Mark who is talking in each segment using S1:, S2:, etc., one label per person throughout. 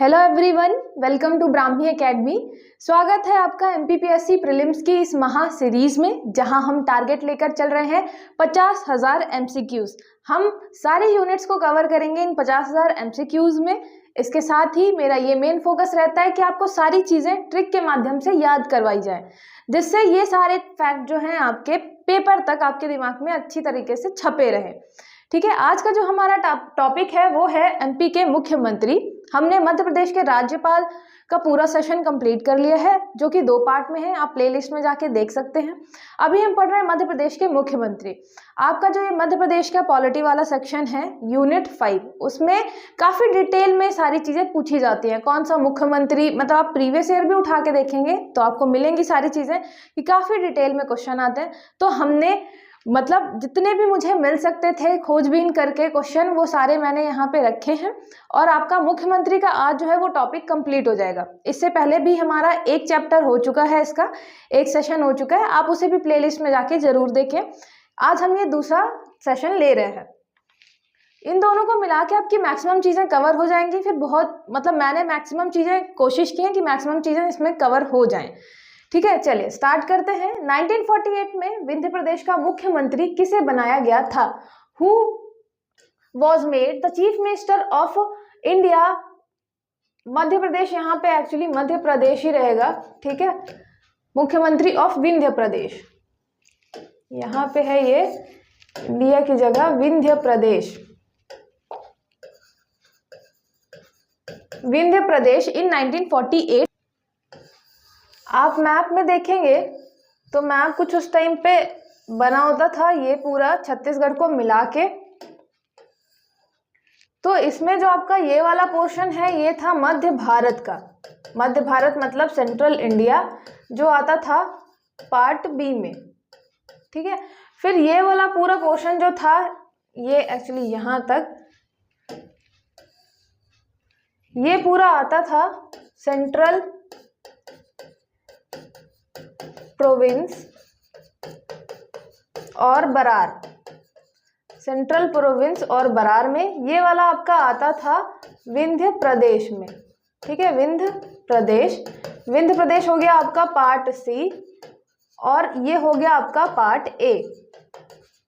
S1: Hello everyone, welcome to Brahmi Academy. स्वागत है आपका एमपीपीएससी प्रीलिम्स की इस महा सीरीज में, जहां हम टारगेट लेकर चल रहे हैं 50,000 एमसीक्यूज। हम सारे यूनिट्स को कवर करेंगे इन 50,000 एमसीक्यूज में। इसके साथ ही मेरा ये मेन फोकस रहता है कि आपको सारी चीज़ें ट्रिक के माध्यम से याद करवाई जाए, जिससे ये सारे फैक्ट जो हैं आपके पेपर तक आपके दिमाग में अच्छी तरीके से छपे रहे। ठीक है, आज का जो हमारा टॉपिक है वो है एमपी के मुख्यमंत्री। हमने मध्य प्रदेश के राज्यपाल का पूरा सेशन कंप्लीट कर लिया है, जो कि 2 पार्ट में है। आप प्लेलिस्ट में जाके देख सकते हैं। अभी हम पढ़ रहे हैं मध्य प्रदेश के मुख्यमंत्री। आपका जो ये मध्य प्रदेश का पॉलिटी वाला सेक्शन है यूनिट 5, उसमें काफ़ी डिटेल में सारी चीज़ें पूछी जाती हैं। कौन सा मुख्यमंत्री, मतलब आप प्रीवियस ईयर भी उठा के देखेंगे तो आपको मिलेंगी सारी चीज़ें कि काफ़ी डिटेल में क्वेश्चन आते हैं। तो हमने मतलब जितने भी मुझे मिल सकते थे खोजबीन करके क्वेश्चन, वो सारे मैंने यहाँ पे रखे हैं। और आपका मुख्यमंत्री का आज जो है वो टॉपिक कंप्लीट हो जाएगा। इससे पहले भी हमारा एक चैप्टर हो चुका है, इसका एक सेशन हो चुका है, आप उसे भी प्लेलिस्ट में जाके जरूर देखें। आज हम ये दूसरा सेशन ले रहे हैं। इन दोनों को मिला के आपकी मैक्सिमम चीज़ें कवर हो जाएंगी। फिर बहुत मैंने मैक्सिमम चीज़ें कोशिश की है कि मैक्सिमम चीज़ें इसमें कवर हो जाएं। ठीक है, चलिए स्टार्ट करते हैं। 1948 में विंध्य प्रदेश का मुख्यमंत्री किसे बनाया गया था? Who was made the chief minister of India? Madhya Pradesh, यहाँ पे एक्चुअली मध्य प्रदेश ही रहेगा। ठीक है, मुख्यमंत्री ऑफ विंध्य प्रदेश, यहाँ पे है ये इंडिया की जगह विंध्य प्रदेश। विंध्य प्रदेश इन 1948। आप मैप में देखेंगे तो मैप कुछ उस टाइम पे बना होता था, ये पूरा छत्तीसगढ़ को मिला के। तो इसमें जो आपका ये वाला पोर्शन है ये था मध्य भारत का। मध्य भारत मतलब सेंट्रल इंडिया, जो आता था पार्ट बी में। ठीक है, फिर ये वाला पूरा पोर्शन जो था ये एक्चुअली यहाँ तक, ये पूरा आता था सेंट्रल प्रोविंस और बरार। सेंट्रल प्रोविंस और बरार में ये वाला आपका आता था विंध्य प्रदेश में। ठीक है, विंध्य प्रदेश। विंध्य प्रदेश हो गया आपका पार्ट सी और ये हो गया आपका पार्ट ए।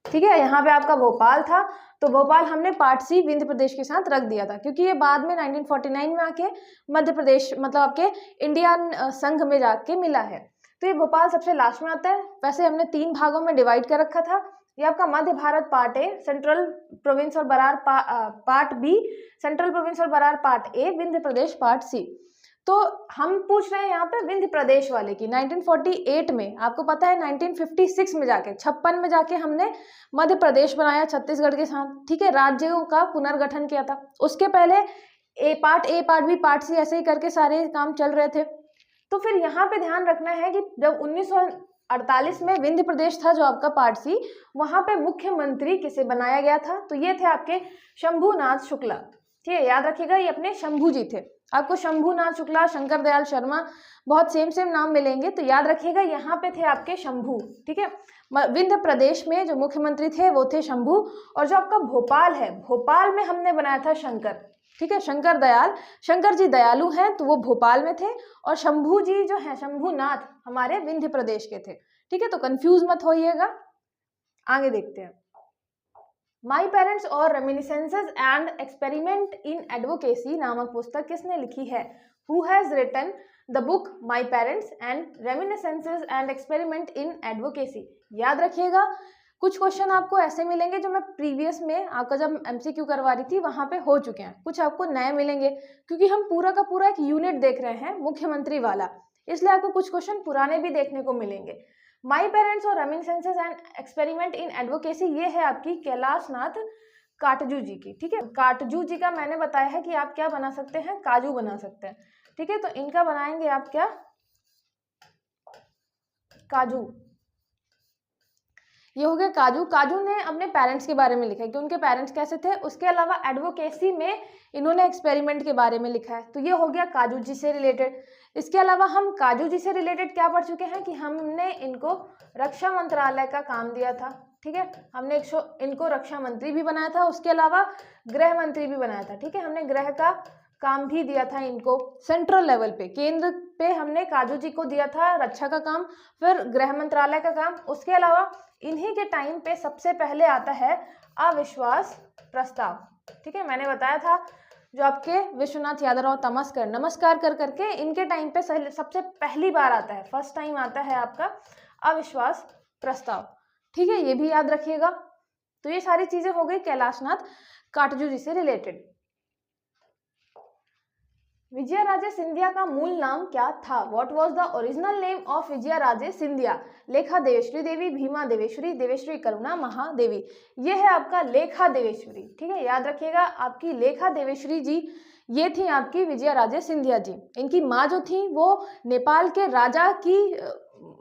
S1: ठीक है, यहाँ पे आपका भोपाल था, तो भोपाल हमने पार्ट सी विंध्य प्रदेश के साथ रख दिया था, क्योंकि ये बाद में 1949 में आके मध्य प्रदेश मतलब आपके इंडियन संघ में जाके मिला है। तो ये भोपाल सबसे लास्ट में आता है। वैसे हमने 3 भागों में डिवाइड कर रखा था। ये आपका Madhya Bharat part A, central province और Berar part B, central province और Berar part A, Vindhya Pradesh part C. तो हम पूछ रहे हैं यहाँ पे विंध्य प्रदेश वाले की। 1948 में आपको पता है 1956 में जाके 56 में जाके हमने मध्य प्रदेश बनाया छत्तीसगढ़ के साथ। ठीक है, राज्यों का पुनर्गठन किया था। उसके पहले ए पार्ट बी, पार्ट सी, ऐसे ही करके सारे काम चल रहे थे। तो फिर यहाँ पे ध्यान रखना है कि जब 1948 में विंध्य प्रदेश था जो आपका पार्ट सी, वहां पे मुख्यमंत्री किसे बनाया गया था? तो ये थे आपके शंभुनाथ शुक्ला। ठीक है, याद रखिएगा ये अपने शंभू जी थे। आपको शंभुनाथ शुक्ला, शंकर दयाल शर्मा, बहुत सेम नाम मिलेंगे, तो याद रखिएगा यहाँ पे थे आपके शंभू। ठीक है, विंध्य प्रदेश में जो मुख्यमंत्री थे वो थे शंभू। और जो आपका भोपाल है, भोपाल में हमने बनाया था शंकर। ठीक है, शंकर दयाल, शंकर जी दयालु हैं तो वो भोपाल में थे। और शंभू जी जो है, शंभुनाथ, हमारे विंध्य प्रदेश के थे। ठीक है, तो कंफ्यूज मत होइएगा। आगे देखते हैं। माई पेरेंट्स और reminiscences and experiment in advocacy नामक पुस्तक किसने लिखी है? Who has written the book my parents and reminiscences and experiment in advocacy? याद रखिएगा, कुछ क्वेश्चन आपको ऐसे मिलेंगे जो मैं प्रीवियस में आपका जब एमसीक्यू करवा रही थी वहां पे हो चुके हैं, कुछ आपको नए मिलेंगे, क्योंकि हम पूरा का पूरा एक यूनिट देख रहे हैं मुख्यमंत्री वाला, इसलिए आपको कुछ क्वेश्चन पुराने भी देखने को मिलेंगे। माई पेरेंट्स और reminiscences and experiment in advocacy, ये है आपकी कैलाश नाथ काटजू जी की। ठीक है, काटजू जी का मैंने बताया है कि आप क्या बना सकते हैं, काजू बना सकते हैं। ठीक है, तो इनका बनाएंगे आप क्या, काजू। ये हो गया काजू। काजू ने अपने पेरेंट्स के बारे में लिखा है कि उनके पेरेंट्स कैसे थे। उसके अलावा एडवोकेसी में इन्होंने एक्सपेरिमेंट के बारे में लिखा है, तो ये हो गया काजू जी से रिलेटेड। इसके अलावा हम काजू जी से रिलेटेड क्या पढ़ चुके हैं कि हमने इनको रक्षा मंत्रालय का काम दिया था। ठीक है, हमने इनको रक्षा मंत्री भी बनाया था, उसके अलावा गृह मंत्री भी बनाया था। ठीक है, हमने गृह का काम भी दिया था इनको सेंट्रल लेवल पे, केंद्र पे हमने काजू जी को दिया था रक्षा का काम, फिर गृह मंत्रालय का काम। उसके अलावा इन्हीं के टाइम पे सबसे पहले आता है अविश्वास प्रस्ताव। ठीक है, मैंने बताया था जो आपके विश्वनाथ यादवराव तमस्कर नमस्कार कर करके इनके टाइम पे सबसे पहली बार आता है, फर्स्ट टाइम आता है आपका अविश्वास प्रस्ताव। ठीक है, ये भी याद रखिएगा। तो ये सारी चीजें हो गई कैलाशनाथ काटजू जी से रिलेटेड। विजयाराजे सिंधिया का मूल नाम क्या था? What was the original name of Vijayaraje Scindia? लेखा देवेश्वरी देवी, भीमा देवेश्वरी, देवेश्वरी करुणा महादेवी। ये है आपका लेखा देवेश्वरी। ठीक है, याद रखिएगा आपकी लेखा देवेश्वरी जी ये थी आपकी विजयाराजे सिंधिया जी। इनकी माँ जो थी वो नेपाल के राजा की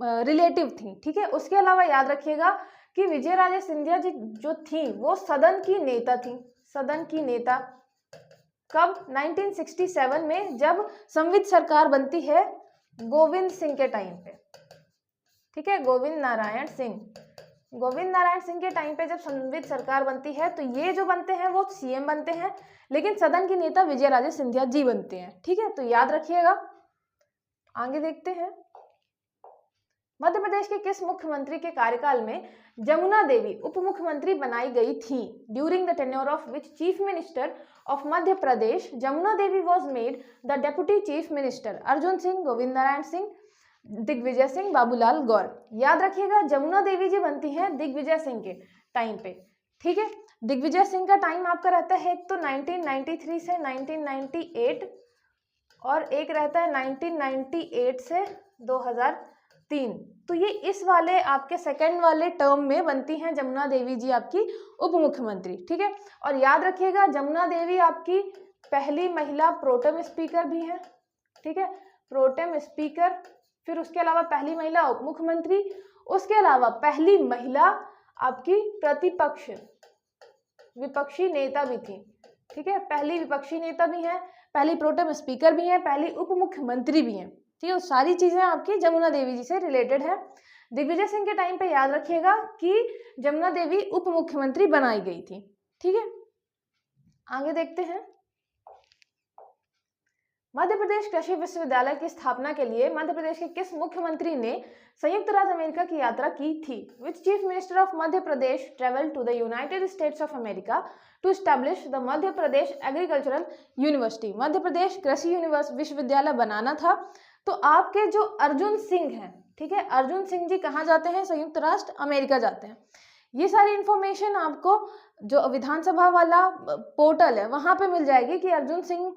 S1: रिलेटिव थी। ठीक है, उसके अलावा याद रखिएगा कि विजयाराजे सिंधिया जी जो थी वो सदन की नेता थी। सदन की नेता कब? 1967 में, जब संवित सरकार बनती है गोविंद सिंह के टाइम पे। ठीक है, गोविंद नारायण सिंह के टाइम पे जब संवित सरकार बनती है तो ये जो बनते हैं वो सीएम बनते हैं, लेकिन सदन की नेता विजयाराजे सिंधिया जी बनते हैं। ठीक है, तो याद रखिएगा। आगे देखते हैं, मध्य प्रदेश के किस मुख्यमंत्री के कार्यकाल में जमुना देवी उप मुख्यमंत्री बनाई गई थी? During the tenure of which chief minister of Madhya Pradesh Jamuna Devi was made the deputy chief minister? Arjun Singh, Govind Narayan Singh, Digvijay Singh, Babulal Gaur. याद रखिएगा जमुना देवी जी बनती हैं दिग्विजय सिंह के टाइम पे। ठीक है, दिग्विजय सिंह का टाइम आपका रहता है एक तो 1993 से 1998 और एक रहता है 1998 से 2003। तो ये इस वाले आपके सेकंड वाले टर्म में बनती हैं जमुना देवी जी आपकी उप मुख्यमंत्री। ठीक है, और याद रखिएगा जमुना देवी आपकी पहली महिला प्रोटेम स्पीकर भी है। ठीक है, प्रोटेम स्पीकर, फिर उसके अलावा पहली महिला उप मुख्यमंत्री, उसके अलावा पहली महिला आपकी प्रतिपक्ष विपक्षी नेता भी थी। ठीक है, पहली विपक्षी नेता भी है, पहली प्रोटेम स्पीकर भी है, पहली उप मुख्यमंत्री भी है। ठीक है, सारी चीजें आपकी जमुना देवी जी से रिलेटेड है। दिग्विजय सिंह के टाइम पे याद रखिएगा कि जमुना देवी उप मुख्यमंत्री बनाई गई थी। ठीक है, आगे देखते हैं, मध्य प्रदेश कृषि विश्वविद्यालय की स्थापना के लिए मध्य प्रदेश के किस मुख्यमंत्री ने संयुक्त राज्य अमेरिका की यात्रा की थी? Which chief minister of Madhya Pradesh travel to the United States of America to establish the Madhya Pradesh agricultural university? Madhya Pradesh कृषि विश्वविद्यालय बनाना था। तो आपके जो अर्जुन सिंह हैं, ठीक है, अर्जुन सिंह जी कहाँ जाते हैं? संयुक्त राष्ट्र अमेरिका जाते हैं। ये सारी इंफॉर्मेशन आपको जो विधानसभा वाला पोर्टल है वहां पे मिल जाएगी कि अर्जुन सिंह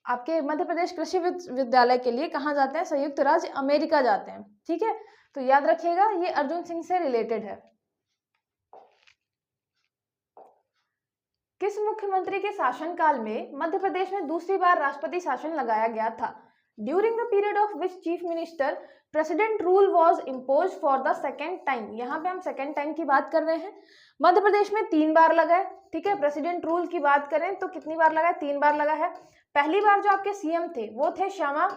S1: आपके मध्य प्रदेश कृषि विश्वविद्यालय के लिए कहाँ जाते हैं? संयुक्त राज्य अमेरिका जाते हैं। ठीक है, तो याद रखिएगा ये अर्जुन सिंह से रिलेटेड है। किस मुख्यमंत्री के शासनकाल में मध्य प्रदेश में दूसरी बार राष्ट्रपति शासन लगाया गया था? During the period of which chief minister president rule was impose for the second time? यहाँ पे हम सेकेंड टाइम की बात कर रहे हैं। मध्य प्रदेश में 3 बार लगा है। ठीक है, प्रेसिडेंट रूल की बात करें तो कितनी बार लगा है? 3 बार लगा है। पहली बार जो आपके सीएम थे वो थे श्यामा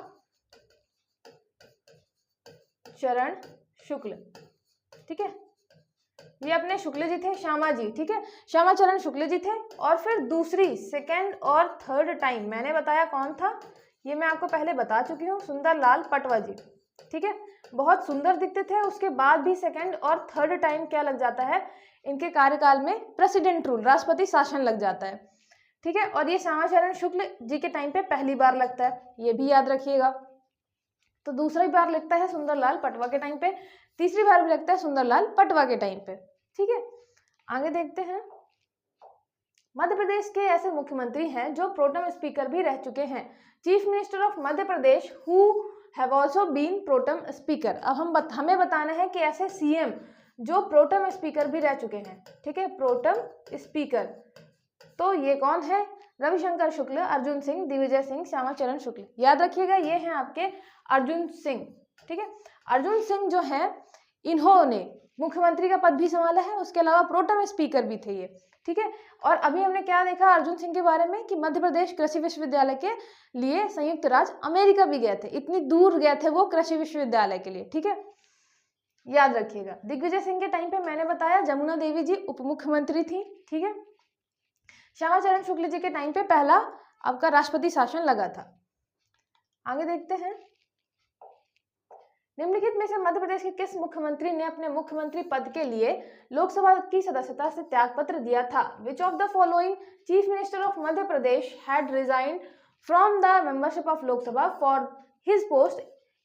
S1: चरण शुक्ल। ठीक है, ये अपने शुक्ल जी थे, श्यामा जी। ठीक है, श्यामा चरण शुक्ल जी थे। और फिर दूसरी, सेकेंड और थर्ड टाइम मैंने बताया कौन था, ये मैं आपको पहले बता चुकी हूँ, सुंदरलाल पटवा जी। ठीक है, बहुत सुंदर दिखते थे। उसके बाद भी सेकेंड और थर्ड टाइम क्या लग जाता है इनके कार्यकाल में? प्रेसिडेंट रूल, राष्ट्रपति शासन लग जाता है। ठीक है, और ये श्यामाचरण शुक्ल जी के टाइम पे पहली बार लगता है, ये भी याद रखिएगा। तो दूसरी बार लगता है सुंदरलाल पटवा के टाइम पे, तीसरी बार भी लगता है सुंदरलाल पटवा के टाइम पे। ठीक है, आगे देखते हैं, मध्य प्रदेश के ऐसे मुख्यमंत्री हैं जो प्रोटेम स्पीकर भी रह चुके हैं। Chief minister of Madhya Pradesh who have also been protem speaker. अब हमें बताना है कि ऐसे सीएम जो प्रोटेम स्पीकर भी रह चुके हैं। ठीक है, प्रोटेम स्पीकर, तो ये कौन है? रविशंकर शुक्ल, अर्जुन सिंह, दिग्विजय सिंह, श्यामाचरण शुक्ल। याद रखिएगा ये हैं आपके अर्जुन सिंह। ठीक है, अर्जुन सिंह जो है इन्होंने मुख्यमंत्री का पद भी संभाला है, उसके अलावा प्रोटेम स्पीकर भी थे ये। ठीक है, और अभी हमने क्या देखा अर्जुन सिंह के बारे में कि मध्य प्रदेश कृषि विश्वविद्यालय के लिए संयुक्त राज्य अमेरिका भी गए थे, इतनी दूर गए थे वो कृषि विश्वविद्यालय के लिए। ठीक है, याद रखिएगा। दिग्विजय सिंह के टाइम पे मैंने बताया जमुना देवी जी उप मुख्यमंत्री थी। ठीक है, श्यामाचरण शुक्ल जी के टाइम पे पहला आपका राष्ट्रपति शासन लगा था। आगे देखते हैं, निम्नलिखित में से मध्य प्रदेश के किस मुख्यमंत्री ने अपने मुख्यमंत्री पद के लिए लोकसभा की सदस्यता से त्यागपत्र दिया था? Which of the following chief minister of Madhya Pradesh had resigned from the membership of Lok Sabha for his post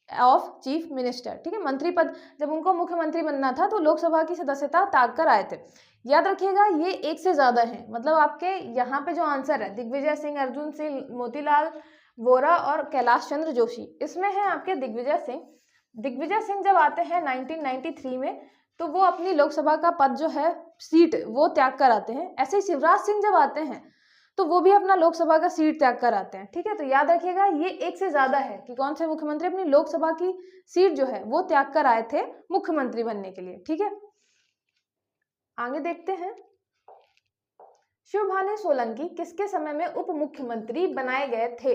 S1: of chief minister. ठीक है, मंत्री पद जब उनको मुख्यमंत्री बनना था तो लोकसभा की सदस्यता त्याग कर आए थे। याद रखिएगा ये एक से ज्यादा है, मतलब आपके यहाँ पे जो आंसर है दिग्विजय सिंह, अर्जुन सिंह, मोतीलाल वोरा और कैलाश चंद्र जोशी, इसमें है आपके दिग्विजय सिंह। दिग्विजय सिंह जब आते हैं 1993 में तो वो अपनी लोकसभा का पद जो है सीट वो त्याग कर आते हैं। ऐसे ही शिवराज सिंह जब आते हैं तो वो भी अपना लोकसभा का सीट त्याग कर आते हैं। ठीक है, तो याद रखिएगा ये एक से ज्यादा है कि कौन से मुख्यमंत्री अपनी लोकसभा की सीट जो है वो त्याग कर आए थे मुख्यमंत्री बनने के लिए। ठीक है, आगे देखते हैं, शिवभानु सोलंकी किसके समय में उप मुख्यमंत्री बनाए गए थे?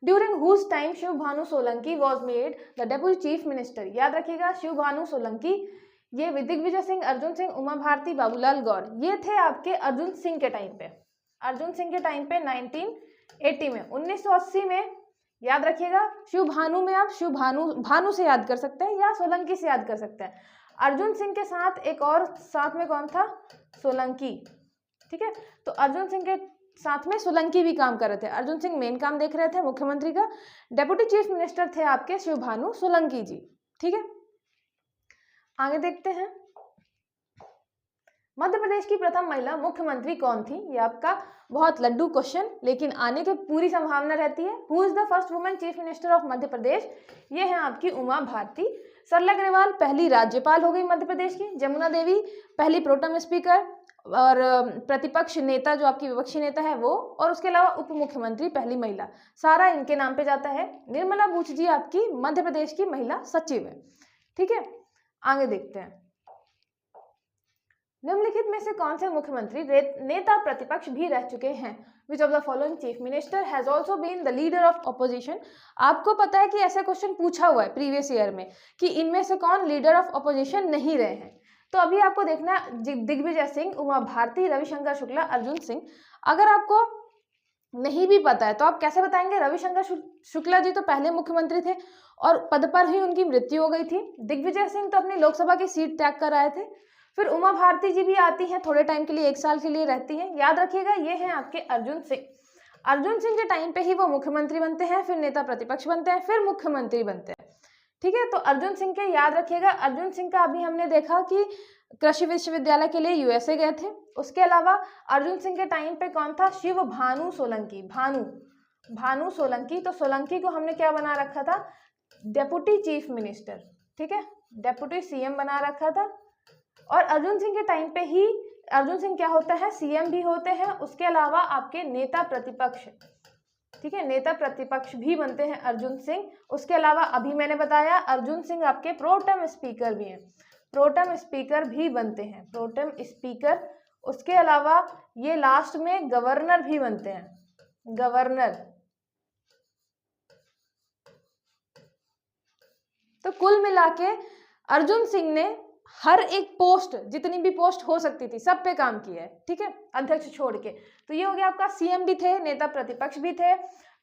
S1: During whose time Shivbhanu Solanki was made the deputy chief minister. याद रखिएगा शिवभानु सोलंकी ये दिग्विजय सिंह, अर्जुन सिंह, उमा भारती, बाबूलाल गौर, ये थे आपके अर्जुन सिंह के टाइम पे। अर्जुन सिंह के टाइम पे 1980 में, 1980 में याद रखिएगा। शिवभानु में आप भानु से याद कर सकते हैं या सोलंकी से याद कर सकते हैं। अर्जुन सिंह के साथ एक और साथ में कौन था? सोलंकी। ठीक है, तो अर्जुन सिंह के साथ में सोलंकी भी काम कर रहे थे। अर्जुन सिंह मेन काम देख रहे थे मुख्यमंत्री का, डेप्यूटी चीफ मिनिस्टर थे आपके शिवभानु सोलंकी जी। ठीक है, आगे देखते हैं, मध्य प्रदेश की प्रथम महिला मुख्यमंत्री कौन थी? ये आपका बहुत लड्डू क्वेश्चन, लेकिन आने की पूरी संभावना रहती है। Who is the first women chief minister of Madhya Pradesh? ये है आपकी उमा भारती। सरला अग्रवाल पहली राज्यपाल हो गई मध्य प्रदेश की। जमुना देवी पहली प्रोटेम स्पीकर और प्रतिपक्ष नेता जो आपकी विपक्षी नेता है वो, और उसके अलावा उप मुख्यमंत्री पहली महिला, सारा इनके नाम पे जाता है। निर्मला बूच जी आपकी मध्य प्रदेश की महिला सचिव है। ठीक है, आगे देखते हैं, निम्नलिखित में से कौन से मुख्यमंत्री नेता प्रतिपक्ष भी रह चुके हैं? Which of the following chief minister has also been the leader of opposition? आपको पता है कि ऐसा क्वेश्चन पूछा हुआ है प्रीवियस ईयर में कि इनमें से कौन लीडर ऑफ ऑपोजिशन नहीं रहे हैं। तो अभी आपको देखना दिग्विजय सिंह, उमा भारती, रविशंकर शुक्ला, अर्जुन सिंह। अगर आपको नहीं भी पता है तो आप कैसे बताएंगे? रविशंकर शुक्ला जी तो पहले मुख्यमंत्री थे और पद पर ही उनकी मृत्यु हो गई थी। दिग्विजय सिंह तो अपनी लोकसभा की सीट त्याग कर आए थे। फिर उमा भारती जी भी आती हैं, थोड़े टाइम के लिए, 1 साल के लिए रहती हैं। याद रखिएगा ये हैं आपके अर्जुन सिंह। अर्जुन सिंह के टाइम पे ही वो मुख्यमंत्री बनते हैं, फिर नेता प्रतिपक्ष बनते हैं, फिर मुख्यमंत्री बनते हैं। ठीक है, तो अर्जुन सिंह के याद रखिएगा। अर्जुन सिंह का अभी हमने देखा कि कृषि विश्वविद्यालय के लिए यूएसए गए थे। उसके अलावा अर्जुन सिंह के टाइम पे कौन था? शिवभानु सोलंकी, भानु सोलंकी। तो सोलंकी को हमने क्या बना रखा था? Deputy chief minister. ठीक है, डेप्यूटी सीएम बना रखा था। और अर्जुन सिंह के टाइम पे ही अर्जुन सिंह क्या होता है? सीएम भी होते हैं। उसके अलावा आपके नेता प्रतिपक्ष, ठीक है, नेता प्रतिपक्ष भी बनते हैं अर्जुन सिंह। उसके अलावा अभी मैंने बताया अर्जुन सिंह आपके प्रोटेम स्पीकर भी हैं, प्रोटेम स्पीकर भी बनते हैं, प्रोटेम स्पीकर। उसके अलावा ये लास्ट में गवर्नर भी बनते हैं, गवर्नर। तो कुल मिलाके अर्जुन सिंह ने हर एक पोस्ट, जितनी भी पोस्ट हो सकती थी, सब पे काम किया है। ठीक है, अध्यक्ष छोड़ के। तो ये हो गया आपका, सीएम भी थे, नेता प्रतिपक्ष भी थे,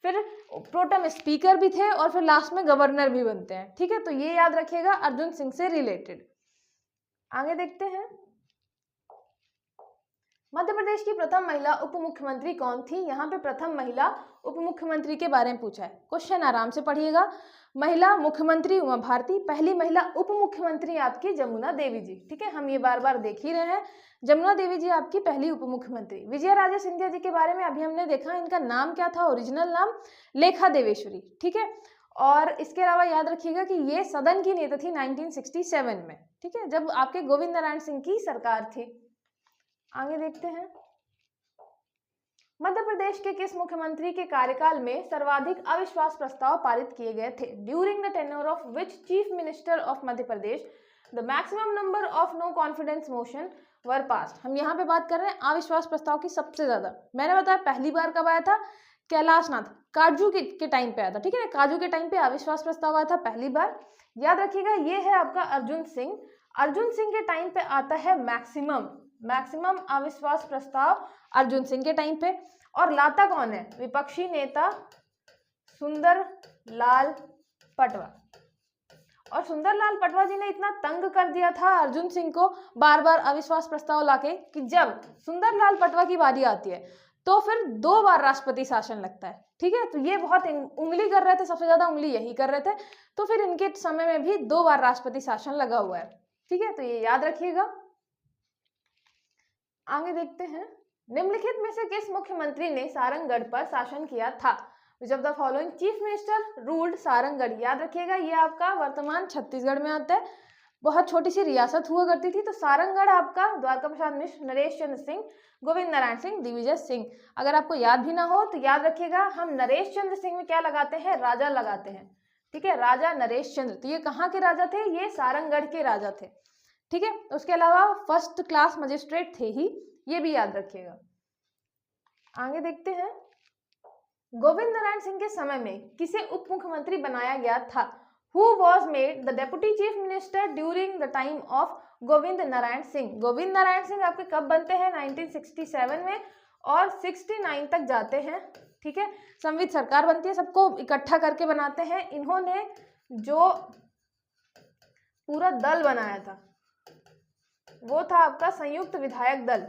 S1: फिर प्रोटेम स्पीकर भी थे, और फिर लास्ट में गवर्नर भी बनते हैं। ठीक है, तो ये याद रखिएगा अर्जुन सिंह से रिलेटेड। आगे देखते हैं, मध्य प्रदेश की प्रथम महिला उप मुख्यमंत्री कौन थी? यहाँ पे प्रथम महिला उप मुख्यमंत्री के बारे में पूछा है। क्वेश्चन आराम से पढ़िएगा। महिला मुख्यमंत्री उमा भारती, पहली महिला उप मुख्यमंत्री आपकी जमुना देवी जी। ठीक है, हम ये बार बार देख ही रहे हैं, जमुना देवी जी आपकी पहली उप मुख्यमंत्री। विजया राजे सिंधिया जी के बारे में अभी हमने देखा, इनका नाम क्या था? ओरिजिनल नाम लेखा देवेश्वरी। ठीक है, और इसके अलावा याद रखिएगा कि ये सदन की नेता थी 1967 में। ठीक है, जब आपके गोविंद नारायण सिंह की सरकार थी। आगे देखते हैं, मध्य प्रदेश के किस मुख्यमंत्री के कार्यकाल में सर्वाधिक अविश्वास प्रस्ताव पारित किए गए थे? During the tenure of which chief minister of Madhya Pradesh the maximum number of no confidence motion were passed? हम यहाँ पे बात कर रहे हैं अविश्वास प्रस्ताव की सबसे ज्यादा। मैंने बताया पहली बार कब आया था? कैलाश नाथ काजू के टाइम पे आया था। ठीक है ना, काजू के टाइम पे अविश्वास प्रस्ताव आया था पहली बार। याद रखिएगा ये है आपका अर्जुन सिंह। अर्जुन सिंह के टाइम पे आता है मैक्सिमम अविश्वास प्रस्ताव अर्जुन सिंह के टाइम पे। और लाता कौन है? विपक्षी नेता सुंदर लाल पटवा। और सुंदर लाल पटवा जी ने इतना तंग कर दिया था अर्जुन सिंह को बार बार अविश्वास प्रस्ताव लाके कि जब सुंदर लाल पटवा की बारी आती है तो फिर 2 बार राष्ट्रपति शासन लगता है। ठीक है, तो ये बहुत उंगली कर रहे थे, सबसे ज्यादा उंगली यही कर रहे थे, तो फिर इनके समय में भी 2 बार राष्ट्रपति शासन लगा हुआ है। ठीक है, तो ये याद रखिएगा। आगे देखते हैं, निम्नलिखित में से किस मुख्यमंत्री ने सारंगगढ़ पर शासन किया था? Which of the following chief minister ruled Sarangarh? याद रखिएगा, ये आपका वर्तमान छत्तीसगढ़ में आता है, बहुत छोटी सी रियासत हुआ करती थी। तो सारंगगढ़ आपका द्वारका प्रसाद मिश्र, नरेश चंद्र सिंह, गोविंद नारायण सिंह, दिग्विजय सिंह। अगर आपको याद भी ना हो तो याद रखिएगा, हम नरेश चंद्र सिंह में क्या लगाते हैं? राजा लगाते हैं। ठीक है, राजा नरेश चंद्र। तो ये कहाँ के राजा थे? ये सारंगगढ़ के राजा थे। ठीक है, उसके अलावा फर्स्ट क्लास मजिस्ट्रेट थे ही, ये भी याद रखिएगा। आगे देखते हैं, गोविंद नारायण सिंह के समय में किसे उप मुख्यमंत्री बनाया गया था? Who was made the deputy chief minister during the time of Govind Narayan Singh? Govind Narayan Singh आपके कब बनते हैं? 1967 में, और 69 तक जाते हैं। ठीक है, संविध सरकार बनती है, सबको इकट्ठा करके बनाते हैं। इन्होंने जो पूरा दल बनाया था वो था आपका संयुक्त विधायक दल,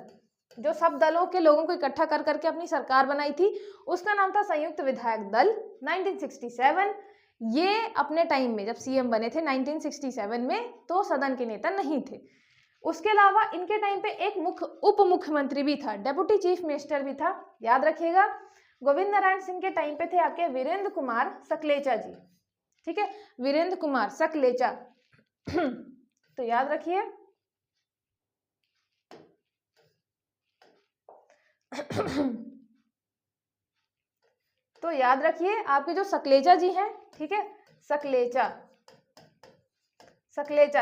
S1: जो सब दलों के लोगों को इकट्ठा कर करके अपनी सरकार बनाई थी, उसका नाम था संयुक्त विधायक दल। 1967 ये अपने टाइम में जब सीएम बने थे 1967 में, तो सदन के नेता नहीं थे। उसके अलावा इनके टाइम पे एक उप मुख्यमंत्री भी था, डेप्यूटी चीफ मिनिस्टर भी था, याद रखिएगा। गोविंद नारायण सिंह के टाइम पे थे आपके वीरेंद्र कुमार सकलेचा जी। ठीक है, वीरेंद्र कुमार सकलेचा। तो याद रखिए। तो याद रखिए आपके जो सकलेचा जी हैं, ठीक है, सकलेचा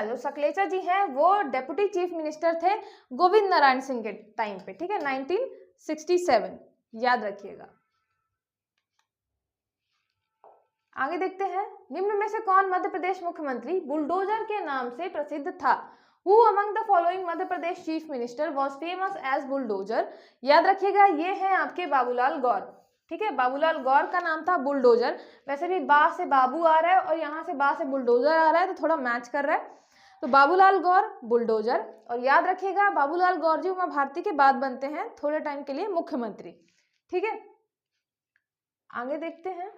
S1: जो सकलेचा जी हैं वो डेप्यूटी चीफ मिनिस्टर थे गोविंद नारायण सिंह के टाइम पे। ठीक है, 1967, याद रखिएगा। आगे देखते हैं, निम्न में से कौन मध्य प्रदेश मुख्यमंत्री बुलडोजर के नाम से प्रसिद्ध था? Who among the following Madhya Pradesh chief minister was famous as bulldozer? याद रखिएगा, ये हैं आपके बाबूलाल गौर। ठीक है, बाबूलाल गौर का नाम था बुलडोजर। वैसे भी बा से बाबू आ रहा है और यहाँ से बा से बुलडोजर आ रहा है, तो थोड़ा मैच कर रहा है। तो बाबूलाल गौर बुलडोजर। और याद रखिएगा, बाबूलाल गौर जी उमा भारती के बाद बनते हैं थोड़े टाइम के लिए मुख्यमंत्री। ठीक है, आगे देखते हैं,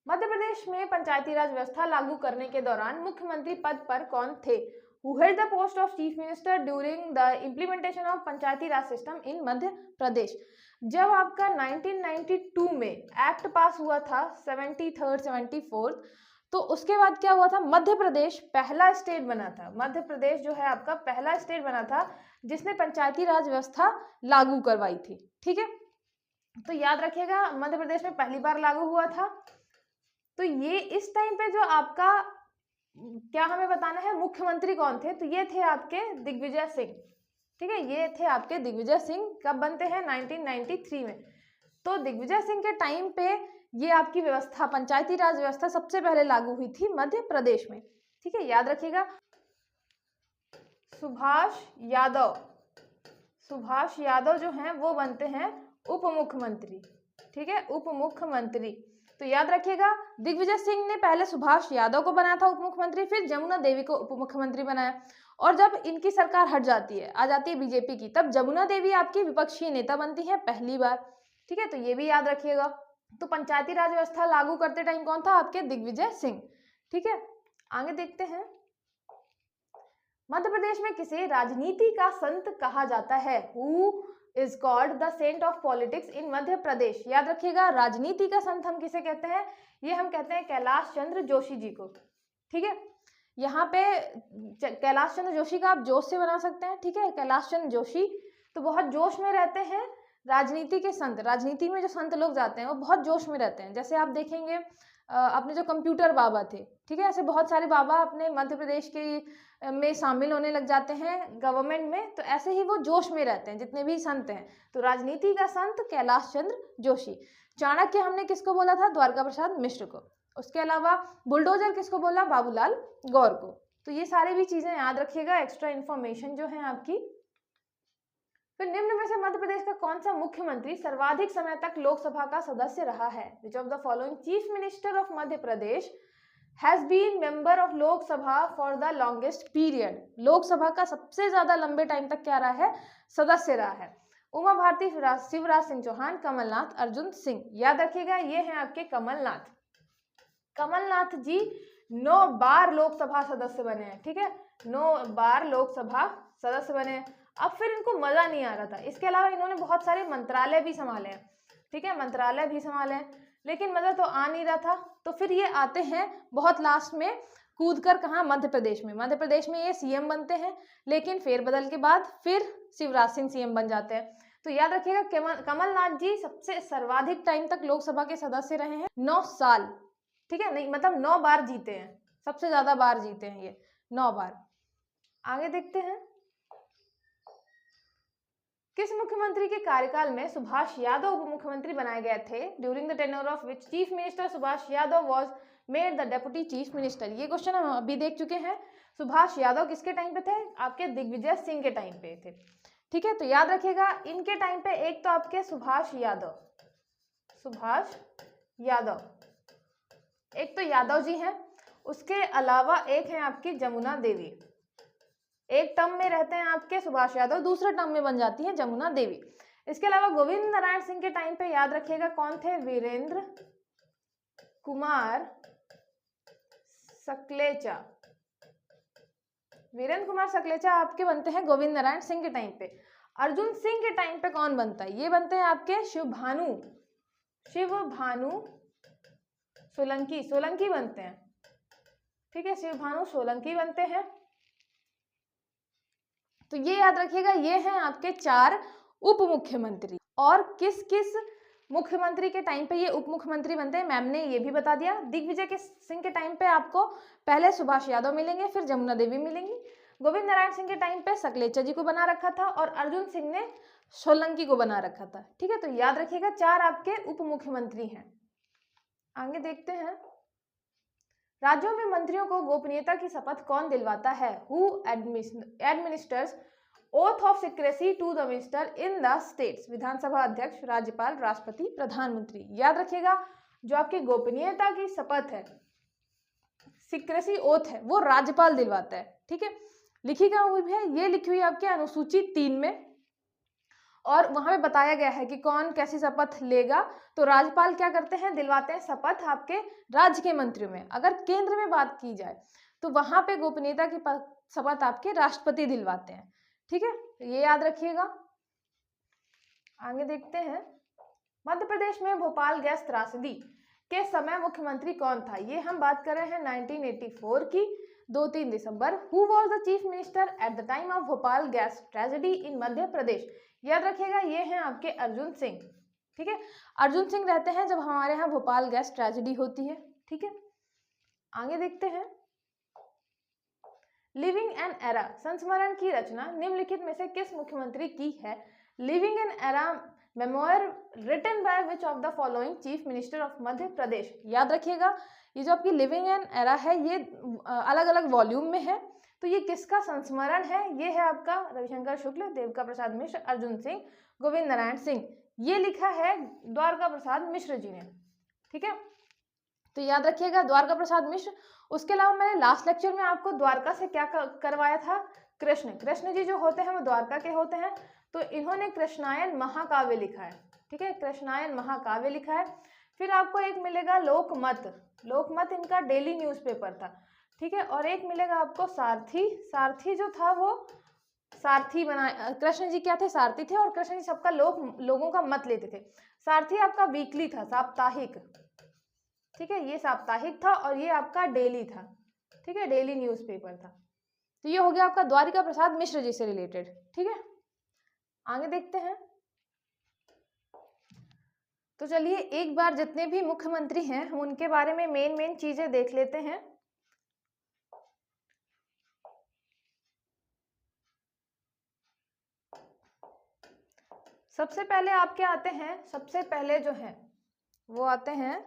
S1: मध्य प्रदेश में पंचायती राज व्यवस्था लागू करने के दौरान मुख्यमंत्री पद पर कौन थे? Who held the post of chief minister during the implementation of panchayati raj system in Madhya Pradesh? जब आपका 1992 में एक्ट पास हुआ था 73rd 74th, तो उसके बाद क्या हुआ था? मध्य प्रदेश पहला स्टेट बना था। मध्य प्रदेश जो है आपका पहला स्टेट बना था जिसने पंचायती राज व्यवस्था लागू करवाई थी। ठीक है, तो याद रखिएगा, मध्य प्रदेश में पहली बार लागू हुआ था। तो ये इस टाइम पे जो आपका क्या हमें बताना है मुख्यमंत्री कौन थे, तो ये थे आपके दिग्विजय सिंह। ठीक है, ये थे आपके दिग्विजय सिंह। कब बनते हैं? 1993 में। तो दिग्विजय सिंह के टाइम पे ये आपकी व्यवस्था, पंचायती राज व्यवस्था सबसे पहले लागू हुई थी मध्य प्रदेश में। ठीक है, याद रखिएगा। सुभाष यादव जो हैं वो बनते हैं उप मुख्यमंत्री। ठीक है, उप मुख्यमंत्री। तो याद रखिएगा, दिग्विजय सिंह ने पहले सुभाष यादव को बनाया था उप मुख्यमंत्री, फिर जमुना देवी को उप मुख्यमंत्री बनाया। और जब इनकी सरकार हट जाती है, आ जाती है बीजेपी की, तब जमुना देवी आपकी विपक्षी नेता बनती है पहली बार। ठीक है, तो ये भी याद रखिएगा। तो पंचायती राज व्यवस्था लागू करते टाइम कौन था? आपके दिग्विजय सिंह। ठीक है, आगे देखते हैं, मध्य प्रदेश में किसे राजनीति का संत कहा जाता है? Who is called the saint of politics in मध्य प्रदेश? याद रखिएगा, राजनीति का संत हम किसे कहते हैं? ये हम कहते हैं कैलाश चंद्र जोशी जी को। ठीक है, यहाँ पे कैलाश चंद्र जोशी का आप जोश से बना सकते हैं। ठीक है, कैलाश चंद्र जोशी तो बहुत जोश में रहते हैं। राजनीति के संत, राजनीति में जो संत लोग जाते हैं वो बहुत जोश में रहते हैं। जैसे आप देखेंगे अपने जो कंप्यूटर बाबा थे, ठीक है, ऐसे बहुत सारे बाबा अपने मध्य प्रदेश के में शामिल होने लग जाते हैं गवर्नमेंट में। तो ऐसे ही वो जोश में रहते हैं जितने भी संत हैं। तो राजनीति का संत कैलाश चंद्र जोशी। चाणक्य हमने किसको बोला था? द्वारका प्रसाद मिश्र को। उसके अलावा बुलडोजर किसको बोला? बाबूलाल गौर को। तो ये सारी भी चीजें याद रखिएगा, एक्स्ट्रा इन्फॉर्मेशन जो है आपकी। फिर निम्न में से मध्य प्रदेश का कौन सा मुख्यमंत्री सर्वाधिक समय तक लोकसभा का सदस्य रहा है? Which of the following chief minister of Madhya Pradesh has been member of Lok Sabha for the longest period? Lok Sabha का सबसे ज्यादा लंबे टाइम तक क्या रहा है? सदस्य रहा है। उमा भारती, शिवराज सिंह चौहान, कमलनाथ, अर्जुन सिंह। याद रखिएगा ये हैं आपके कमलनाथ। कमलनाथ जी 9 बार लोकसभा सदस्य बने हैं, ठीक है, 9 बार लोकसभा सदस्य बने हैं। अब फिर इनको मजा नहीं आ रहा था, इसके अलावा इन्होंने बहुत सारे मंत्रालय भी संभाले हैं, ठीक है, मंत्रालय भी संभाले हैं, लेकिन मजा तो आ नहीं रहा था। तो फिर ये आते हैं बहुत लास्ट में कूद कर कहाँ? मध्य प्रदेश में। मध्य प्रदेश में ये सीएम बनते हैं, लेकिन फेरबदल के बाद फिर शिवराज सिंह सीएम बन जाते हैं। तो याद रखिएगा कमलनाथ जी सबसे सर्वाधिक टाइम तक लोकसभा के सदस्य रहे हैं, 9 साल, ठीक है, नहीं मतलब 9 बार जीते हैं, सबसे ज्यादा बार जीते हैं ये, 9 बार। आगे देखते हैं, किस मुख्यमंत्री के कार्यकाल में सुभाष यादव उप मुख्यमंत्री बनाए गए थे? During the tenure of which chief minister Subhash Yadav was made the deputy chief minister? ये क्वेश्चन हम अभी देख चुके हैं। सुभाष यादव किसके टाइम पे थे? आपके दिग्विजय सिंह के टाइम पे थे, ठीक है। तो याद रखिएगा इनके टाइम पे एक तो आपके सुभाष यादव, एक तो यादव जी हैं, उसके अलावा एक है आपकी जमुना देवी। एक टर्म में रहते हैं आपके सुभाष यादव, दूसरे टर्म में बन जाती है जमुना देवी। इसके अलावा गोविंद नारायण सिंह के टाइम पे याद रखिएगा कौन थे? वीरेंद्र कुमार सकलेचा। वीरेंद्र कुमार सकलेचा आपके बनते हैं गोविंद नारायण सिंह के टाइम पे। अर्जुन सिंह के टाइम पे कौन बनता है? ये बनते हैं आपके शिव भानु सोलंकी बनते हैं, ठीक है, शिव भानु सोलंकी बनते हैं। तो ये याद रखिएगा ये हैं आपके 4 उप मुख्यमंत्री। और किस किस मुख्यमंत्री के टाइम पे ये उप मुख्यमंत्री बनते हैं मैम ने ये भी बता दिया। दिग्विजय सिंह के टाइम पे आपको पहले सुभाष यादव मिलेंगे, फिर जमुना देवी मिलेंगी। गोविंद नारायण सिंह के टाइम पे सकलेचा जी को बना रखा था और अर्जुन सिंह ने सोलंकी को बना रखा था, ठीक है। तो याद रखिएगा 4 आपके उप मुख्यमंत्री हैं। आगे देखते हैं, राज्यों में मंत्रियों को गोपनीयता की शपथ कौन दिलवाता है? Who administers oath of secrecy to the minister in the states? विधानसभा अध्यक्ष, राज्यपाल, राष्ट्रपति, प्रधानमंत्री। याद रखिएगा जो आपकी गोपनीयता की शपथ है, सीक्रेसी ओथ है, वो राज्यपाल दिलवाता है, ठीक है। लिखी कहाँ हुई है? ये लिखी हुई आपके अनुसूची 3 में, और वहां पे बताया गया है कि कौन कैसी शपथ लेगा। तो राज्यपाल क्या करते हैं? दिलवाते हैं शपथ आपके राज्य के मंत्रियों में। अगर केंद्र में बात की जाए तो वहां पे गोपनीयता की शपथ आपके राष्ट्रपति दिलवाते हैं, ठीक है, ये याद रखिएगा। आगे देखते हैं, मध्य प्रदेश में भोपाल गैस त्रासदी के समय मुख्यमंत्री कौन था? ये हम बात कर रहे हैं 1984 की 2-3 दिसंबर। Who was the chief minister at the time of Bhopal gas tragedy in Madhya Pradesh? याद रखिएगा ये हैं आपके अर्जुन सिंह, ठीक है, अर्जुन सिंह रहते हैं जब हमारे यहाँ भोपाल गैस ट्रेजेडी होती है, ठीक है। आगे देखते हैं, लिविंग एन एरा संस्मरण की रचना निम्नलिखित में से किस मुख्यमंत्री की है? Living an era memoir written by which of the following chief minister of Madhya Pradesh? याद रखिएगा ये जो आपकी लिविंग एन एरा है ये अलग अलग वॉल्यूम में है, तो ये किसका संस्मरण है? ये है आपका रविशंकर शुक्ल, देविका प्रसाद मिश्र, अर्जुन सिंह, गोविंद नारायण सिंह। ये लिखा है द्वारका प्रसाद मिश्र जी ने, ठीक है। तो याद रखिएगा द्वारका प्रसाद मिश्र। उसके अलावा मैंने लास्ट लेक्चर में आपको द्वारका से क्या करवाया था? कृष्ण जी जो होते हैं वो द्वारका के होते हैं, तो इन्होंने कृष्णायन महाकाव्य लिखा है, ठीक है, कृष्णायन महाकाव्य लिखा है। फिर आपको एक मिलेगा लोकमत इनका डेली न्यूज़पेपर था, ठीक है। और एक मिलेगा आपको सारथी जो था वो सारथी बना, कृष्ण जी क्या थे? सारथी थे, और कृष्ण जी सबका लोगों का मत लेते थे। सारथी आपका वीकली था, साप्ताहिक, ठीक है, ये साप्ताहिक था और ये आपका डेली था, ठीक है, डेली न्यूज़पेपर था। तो ये हो गया आपका द्वारिका प्रसाद मिश्र जी से रिलेटेड, ठीक है। आगे देखते हैं, तो चलिए एक बार जितने भी मुख्यमंत्री हैं हम उनके बारे में मेन चीजें देख लेते हैं। सबसे पहले आपके आते हैं, सबसे पहले जो हैं वो आते हैं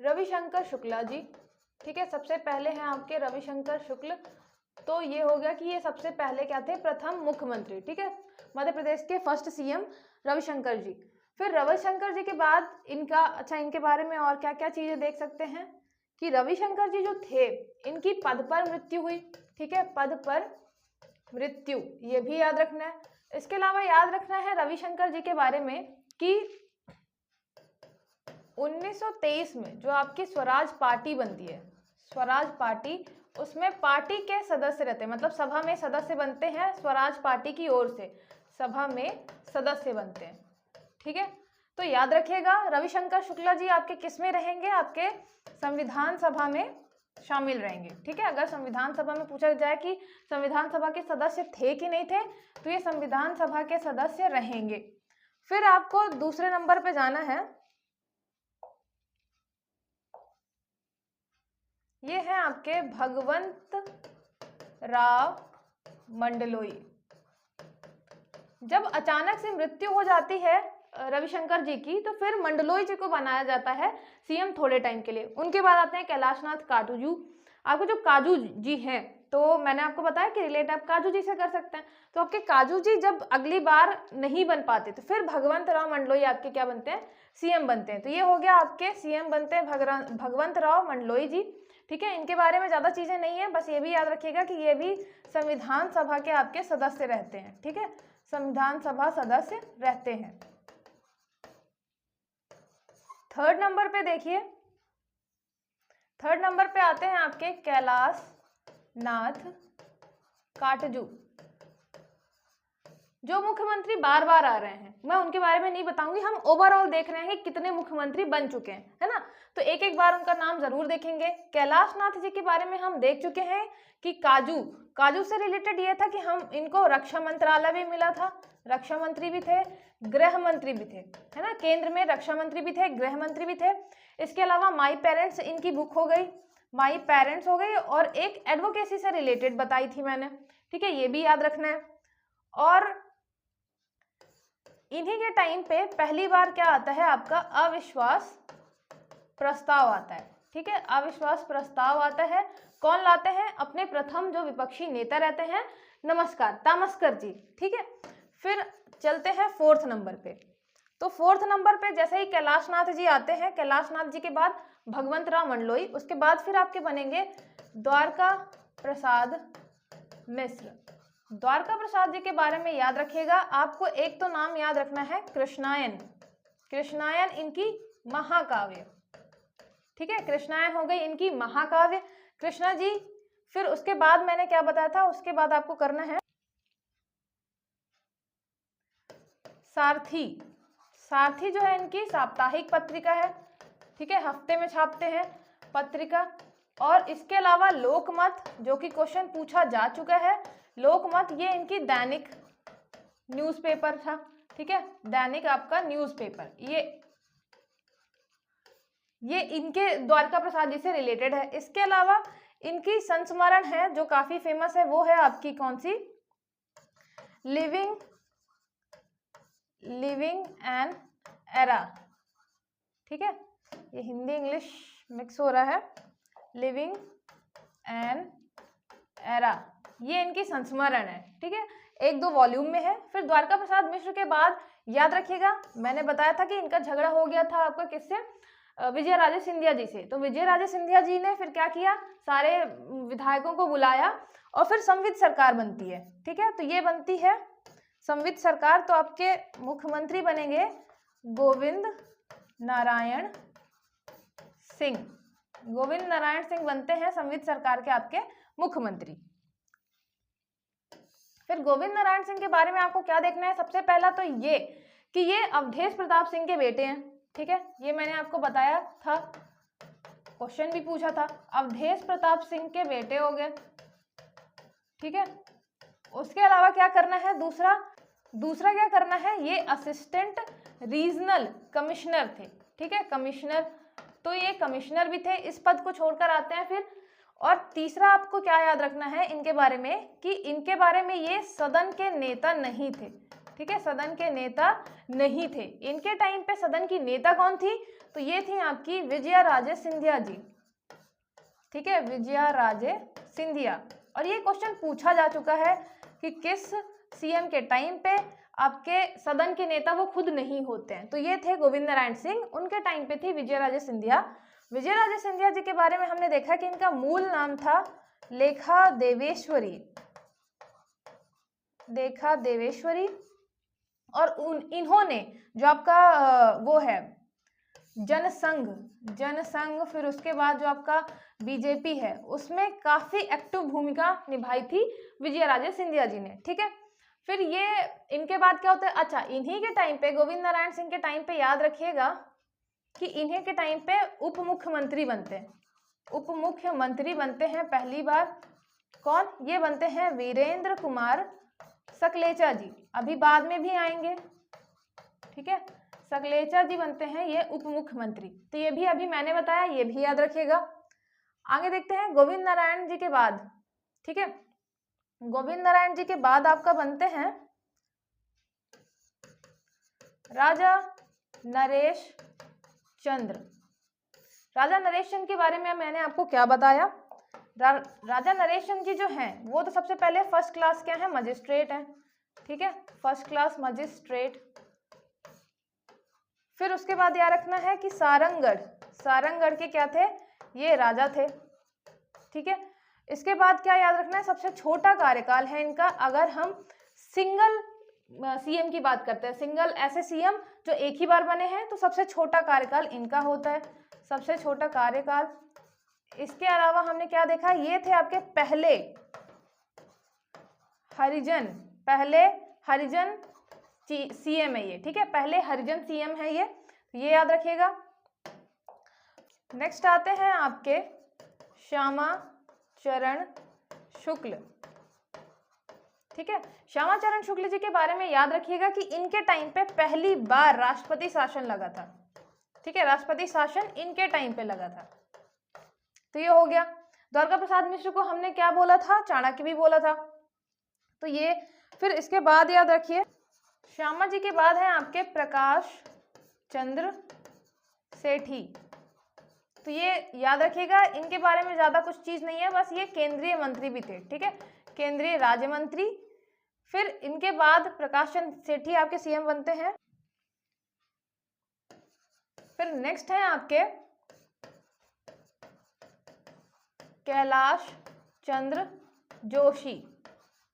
S1: रविशंकर शुक्ला जी, ठीक है, सबसे पहले हैं आपके रविशंकर शुक्ल। तो ये हो गया कि ये सबसे पहले क्या थे? प्रथम मुख्यमंत्री, ठीक है। मध्य प्रदेश के फर्स्ट सीएम रविशंकर जी। फिर रविशंकर जी के बाद इनका, अच्छा इनके बारे में और क्या क्या चीजें देख सकते हैं कि रविशंकर जी जो थे इनकी पद पर मृत्यु हुई, ठीक है, पद पर मृत्यु, ये भी याद रखना है। इसके अलावा याद रखना है रविशंकर जी के बारे में कि 1923 में जो आपकी स्वराज पार्टी बनती है, स्वराज पार्टी, उसमें पार्टी के सदस्य रहते हैं, मतलब सभा में सदस्य बनते हैं स्वराज पार्टी की ओर से, सभा में सदस्य बनते हैं, ठीक है। तो याद रखिएगा रविशंकर शुक्ला जी आपके किस में रहेंगे, आपके संविधान सभा में शामिल रहेंगे, ठीक है। अगर संविधान सभा में पूछा जाए कि संविधान सभा के सदस्य थे कि नहीं थे, तो ये संविधान सभा के सदस्य रहेंगे। फिर आपको दूसरे नंबर पे जाना है, ये है आपके भगवंत राव मंडलोई। जब अचानक से मृत्यु हो जाती है रविशंकर जी की, तो फिर मंडलोई जी को बनाया जाता है सीएम थोड़े टाइम के लिए। उनके बाद आते हैं कैलाशनाथ काटजू। आपको जो काजू जी हैं, तो मैंने आपको बताया कि रिलेट आप काजू जी से कर सकते हैं। तो आपके काजू जी जब अगली बार नहीं बन पाते, तो फिर भगवंत राव मंडलोई आपके क्या बनते हैं, सीएम बनते हैं। तो ये हो गया आपके सीएम बनते हैं भगवंत राव मंडलोई जी, ठीक है। इनके बारे में ज़्यादा चीज़ें नहीं है, बस ये भी याद रखिएगा कि ये भी संविधान सभा के आपके सदस्य रहते हैं, ठीक है, संविधान सभा सदस्य रहते हैं। थर्ड नंबर पे देखिए, थर्ड नंबर पे आते हैं आपके कैलाश नाथ काटजू। जो मुख्यमंत्री बार बार आ रहे हैं, मैं उनके बारे में नहीं बताऊंगी, हम ओवरऑल देख रहे हैं कि कितने मुख्यमंत्री बन चुके हैं, है ना। तो एक एक बार उनका नाम जरूर देखेंगे। कैलाश नाथ जी के बारे में हम देख चुके हैं कि काजू से रिलेटेड ये था कि हम इनको रक्षा मंत्रालय भी मिला था, रक्षा मंत्री भी थे, गृह मंत्री भी थे, है ना, केंद्र में रक्षा मंत्री भी थे, गृह मंत्री भी थे। इसके अलावा माई पेरेंट्स इनकी बुक हो गई, माई पेरेंट्स हो गई, और एक एडवोकेसी से रिलेटेड बताई थी मैंने, ठीक है, ये भी याद रखना है। और इन्हीं के टाइम पे पहली बार क्या आता है, आपका अविश्वास प्रस्ताव आता है, ठीक है, अविश्वास प्रस्ताव आता है। कौन लाते हैं, अपने प्रथम जो विपक्षी नेता रहते हैं नमस्कार तामस्कर जी, ठीक है। फिर चलते हैं फोर्थ नंबर पे। तो फोर्थ नंबर पे जैसे ही कैलाश नाथ जी आते हैं, कैलाश नाथ जी के बाद भगवंत राव मंडलोई, उसके बाद फिर आपके बनेंगे द्वारका प्रसाद मिश्र। द्वारका प्रसाद जी के बारे में याद रखिएगा, आपको एक तो नाम याद रखना है कृष्णायन, कृष्णायन इनकी महाकाव्य, ठीक है, कृष्णायन हो गई इनकी महाकाव्य, कृष्णा जी। फिर उसके बाद मैंने क्या बताया था, उसके बाद आपको करना है सारथी। सारथी जो है इनकी साप्ताहिक पत्रिका है, ठीक है, हफ्ते में छापते हैं पत्रिका। और इसके अलावा लोकमत, जो कि क्वेश्चन पूछा जा चुका है, लोकमत ये इनकी दैनिक न्यूज़पेपर था, ठीक है, दैनिक आपका न्यूज़पेपर, ये इनके द्वारका प्रसाद जी से रिलेटेड है। इसके अलावा इनकी संस्मरण है जो काफी फेमस है, वो है आपकी कौन सी, लिविंग एन एरा, ठीक है, ये हिंदी इंग्लिश मिक्स हो रहा है, लिविंग एन एरा, ये इनकी संस्मरण है, ठीक है, 1-2 वॉल्यूम में है। फिर द्वारका प्रसाद मिश्र के बाद याद रखिएगा, मैंने बताया था कि इनका झगड़ा हो गया था आपका किससे, विजयराजे सिंधिया जी से। तो विजयराजे सिंधिया जी ने फिर क्या किया, सारे विधायकों को बुलाया और फिर संवित सरकार बनती है, ठीक है, तो ये बनती है संवित सरकार। तो आपके मुख्यमंत्री बनेंगे गोविंद नारायण सिंह, गोविंद नारायण सिंह बनते हैं संवित सरकार के आपके मुख्यमंत्री। फिर गोविंद नारायण सिंह के बारे में आपको क्या देखना है, सबसे पहला तो ये कि ये अवधेश प्रताप सिंह के बेटे हैं, ठीक है, ये मैंने आपको बताया था, क्वेश्चन भी पूछा था, अवधेश प्रताप सिंह के बेटे हो गए, ठीक है। उसके अलावा क्या करना है, दूसरा क्या करना है, ये असिस्टेंट रीजनल कमिश्नर थे, ठीक है, कमिश्नर, तो ये कमिश्नर भी थे, इस पद को छोड़कर आते हैं फिर। और तीसरा आपको क्या याद रखना है इनके बारे में कि इनके बारे में ये सदन के नेता नहीं थे, ठीक है, सदन के नेता नहीं थे। इनके टाइम पे सदन की नेता कौन थी, तो ये थी आपकी विजयाराजे सिंधिया जी, ठीक है, विजयाराजे सिंधिया। और ये क्वेश्चन पूछा जा चुका है कि किस सीएम के टाइम पे आपके सदन के नेता वो खुद नहीं होते हैं। तो ये थे गोविंद नारायण सिंह। उनके टाइम पे थी विजयराजे सिंधिया। विजयराजे सिंधिया जी के बारे में हमने देखा कि इनका मूल नाम था लेखा देवेश्वरी, लेखा देवेश्वरी। और इन्होंने जो आपका वो है जनसंघ, फिर उसके बाद जो आपका बीजेपी है, उसमें काफी एक्टिव भूमिका निभाई थी विजयराजे सिंधिया जी ने। ठीक है, फिर ये इनके बाद क्या होता है, अच्छा इन्हीं के टाइम पे, गोविंद नारायण सिंह के टाइम पे याद रखिएगा कि इन्हीं के टाइम पे उप मुख्यमंत्री बनते हैं। उप मुख्यमंत्री बनते हैं पहली बार कौन, ये बनते हैं वीरेंद्र कुमार सकलेचा जी, अभी बाद में भी आएंगे। ठीक है, सकलेचा जी बनते हैं ये उप मुख्यमंत्री। तो ये भी अभी मैंने बताया, ये भी याद रखिएगा। आगे देखते हैं गोविंद नारायण जी के बाद। ठीक है, गोविंद नारायण जी के बाद आपका बनते हैं राजा नरेश चंद्र। राजा नरेश चंद्र के बारे में मैंने आपको क्या बताया, राजा नरेश चंद्र जी जो हैं वो तो सबसे पहले फर्स्ट क्लास क्या है, मजिस्ट्रेट हैं। ठीक है, फर्स्ट क्लास मजिस्ट्रेट। फिर उसके बाद याद रखना है कि सारंगढ़ के क्या थे, ये राजा थे। ठीक है, इसके बाद क्या याद रखना है, सबसे छोटा कार्यकाल है इनका। अगर हम सिंगल सीएम की बात करते हैं, सिंगल ऐसे सीएम जो एक ही बार बने हैं, तो सबसे छोटा कार्यकाल इनका होता है, सबसे छोटा कार्यकाल। इसके अलावा हमने क्या देखा, ये थे आपके पहले हरिजन सीएम है ये। ठीक है, पहले हरिजन सीएम है ये याद रखिएगा। नेक्स्ट आते हैं आपके श्यामा चरण शुक्ल। ठीक है, श्यामा चरण शुक्ल जी के बारे में याद रखिएगा कि इनके टाइम पे पहली बार राष्ट्रपति शासन लगा था। ठीक है, राष्ट्रपति शासन इनके टाइम पे लगा था। तो ये हो गया। द्वारका प्रसाद मिश्र को हमने क्या बोला था, चाणक्य भी बोला था। तो ये, फिर इसके बाद याद रखिए श्यामा जी के बाद है आपके प्रकाश चंद्र सेठी। तो ये याद रखिएगा, इनके बारे में ज्यादा कुछ चीज नहीं है, बस ये केंद्रीय मंत्री भी थे। ठीक है, केंद्रीय राज्य मंत्री। फिर इनके बाद प्रकाश चंद्र सेठी आपके सीएम बनते हैं। फिर नेक्स्ट है आपके कैलाश चंद्र जोशी।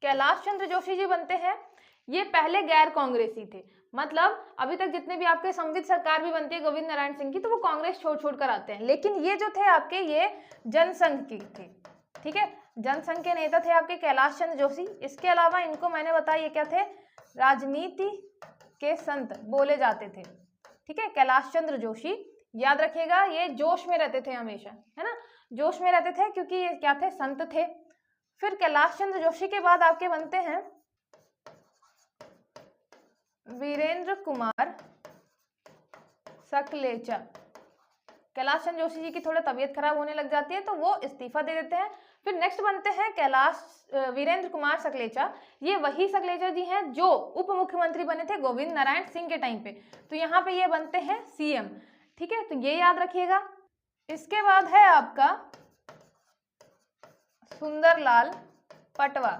S1: कैलाश चंद्र जोशी जी बनते हैं, ये पहले गैर कांग्रेसी थे। मतलब अभी तक जितने भी आपके संविध सरकार भी बनती है गोविंद नारायण सिंह की, तो वो कांग्रेस छोड़ कर आते हैं। लेकिन ये जो थे आपके, ये जनसंघ के थे। ठीक है, जनसंघ के नेता थे आपके कैलाश चंद्र जोशी। इसके अलावा इनको मैंने बताया, ये क्या थे, राजनीति के संत बोले जाते थे। ठीक है, कैलाश चंद्र जोशी याद रखिएगा, ये जोश में रहते थे हमेशा, है ना, जोश में रहते थे क्योंकि ये क्या थे, संत थे। फिर कैलाश चंद्र जोशी के बाद आपके बनते हैं वीरेंद्र कुमार सकलेचा। कैलाश चंद्र जोशी जी की थोड़ा तबीयत खराब होने लग जाती है, तो वो इस्तीफा दे देते हैं। फिर नेक्स्ट बनते हैं वीरेंद्र कुमार सकलेचा। ये वही सकलेचा जी हैं जो उप मुख्यमंत्री बने थे गोविंद नारायण सिंह के टाइम पे। तो यहाँ पे ये बनते हैं सीएम। ठीक है, तो ये याद रखिएगा। इसके बाद है आपका सुंदरलाल पटवा।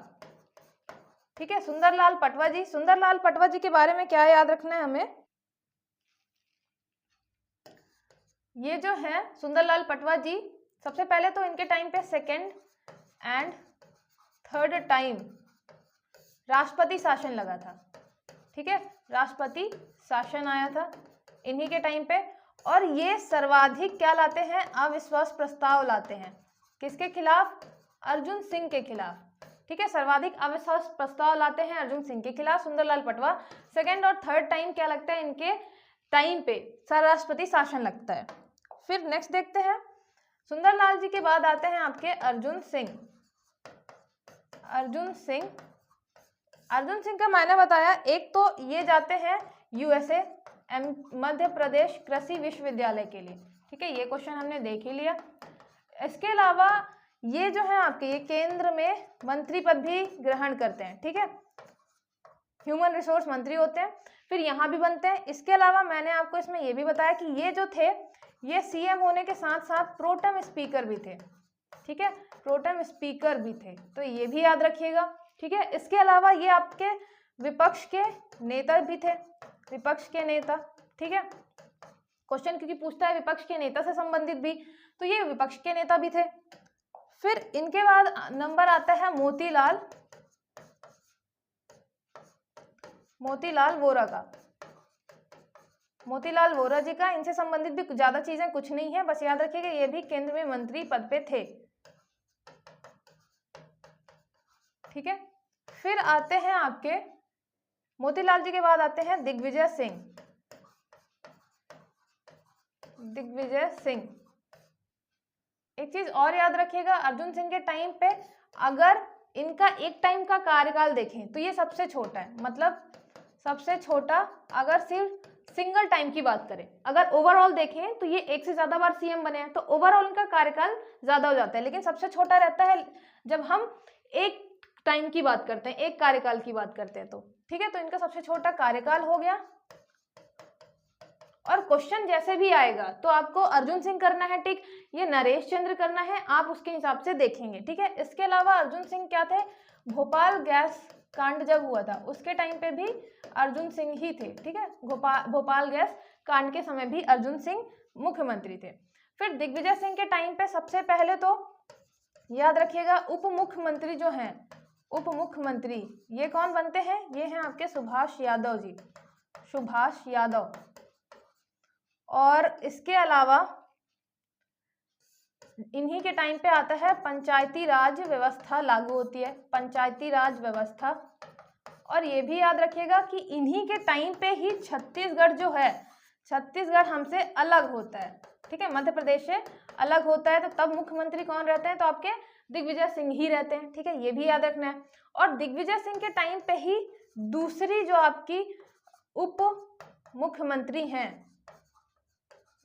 S1: ठीक है, सुंदरलाल पटवा जी। सुंदरलाल पटवा जी के बारे में क्या याद रखना है हमें, ये जो है सुंदरलाल पटवा जी, सबसे पहले तो इनके टाइम पे सेकेंड एंड थर्ड टाइम राष्ट्रपति शासन लगा था। ठीक है, राष्ट्रपति शासन आया था इन्हीं के टाइम पे। और ये सर्वाधिक क्या लाते हैं, अविश्वास प्रस्ताव लाते हैं। किसके खिलाफ, अर्जुन सिंह के खिलाफ। ठीक है, सर्वाधिक अविश्वास प्रस्ताव लाते हैं अर्जुन सिंह के खिलाफ सुंदरलाल पटवा। सेकेंड और थर्ड टाइम क्या लगता है, इनके टाइम पे राष्ट्रपति शासन लगता है। फिर नेक्स्ट देखते हैं, सुंदरलाल जी के बाद आते हैं आपके अर्जुन सिंह। अर्जुन सिंह का मैंने बताया, एक तो ये जाते हैं यूएसए, मध्य प्रदेश कृषि विश्वविद्यालय के लिए। ठीक है, ये क्वेश्चन हमने देख ही लिया। इसके अलावा ये जो है आपके, ये केंद्र में मंत्री पद भी ग्रहण करते हैं। ठीक है, ह्यूमन रिसोर्स मंत्री होते हैं, फिर यहाँ भी बनते हैं। इसके अलावा मैंने आपको इसमें ये भी बताया कि ये जो थे, ये सीएम होने के साथ साथ प्रोटेम स्पीकर भी थे। ठीक है, प्रोटेम स्पीकर भी थे, तो ये भी याद रखिएगा। ठीक है। इसके अलावा ये आपके विपक्ष के नेता भी थे, विपक्ष के नेता, ठीक है। क्वेश्चन क्योंकि पूछता है विपक्ष के नेता से संबंधित भी, तो ये विपक्ष के नेता भी थे। फिर इनके बाद नंबर आता है मोतीलाल वोरा का। मोतीलाल वोरा जी का, इनसे संबंधित भी ज्यादा चीजें कुछ नहीं है, बस याद रखिएगा ये भी केंद्र में मंत्री पद पे थे, ठीक है। फिर आते हैं आपके मोतीलाल जी के बाद आते हैं दिग्विजय सिंह। दिग्विजय सिंह, एक चीज और याद रखिएगा, अर्जुन सिंह के टाइम पे अगर इनका एक टाइम का कार्यकाल देखें तो ये सबसे छोटा है, मतलब सबसे छोटा अगर सिर्फ सिंगल टाइम की बात करें। अगर ओवरऑल देखें तो ये एक से ज्यादा बार सीएम बने हैं, तो ओवरऑल इनका कार्यकाल ज्यादा हो जाता है, लेकिन सबसे छोटा रहता है जब हम एक टाइम की बात करते हैं, एक कार्यकाल की बात करते हैं तो, ठीक है। तो इनका सबसे छोटा कार्यकाल हो गया। और क्वेश्चन जैसे भी आएगा तो आपको अर्जुन सिंह करना है, ठीक, ये नरेश चंद्र करना है, आप उसके हिसाब से देखेंगे, ठीक है। इसके अलावा अर्जुन सिंह क्या थे, भोपाल गैस कांड जब हुआ था उसके टाइम पे भी अर्जुन सिंह ही थे, ठीक है। भोपाल गैस कांड के समय भी अर्जुन सिंह मुख्यमंत्री थे। फिर दिग्विजय सिंह के टाइम पे सबसे पहले तो याद रखिएगा उप मुख्यमंत्री जो हैं, उप मुख्यमंत्री ये कौन बनते हैं, ये हैं आपके सुभाष यादव जी, सुभाष यादव। और इसके अलावा इन्हीं के टाइम पे आता है पंचायती राज व्यवस्था लागू होती है, पंचायती राज व्यवस्था। और ये भी याद रखिएगा कि इन्हीं के टाइम पे ही छत्तीसगढ़ जो है, छत्तीसगढ़ हमसे अलग होता है, ठीक है, मध्य प्रदेश से अलग होता है। तो तब मुख्यमंत्री कौन रहते हैं, तो आपके दिग्विजय सिंह ही रहते हैं, ठीक है, ये भी याद रखना है। और दिग्विजय सिंह के टाइम पे ही दूसरी जो आपकी उप मुख्यमंत्री हैं,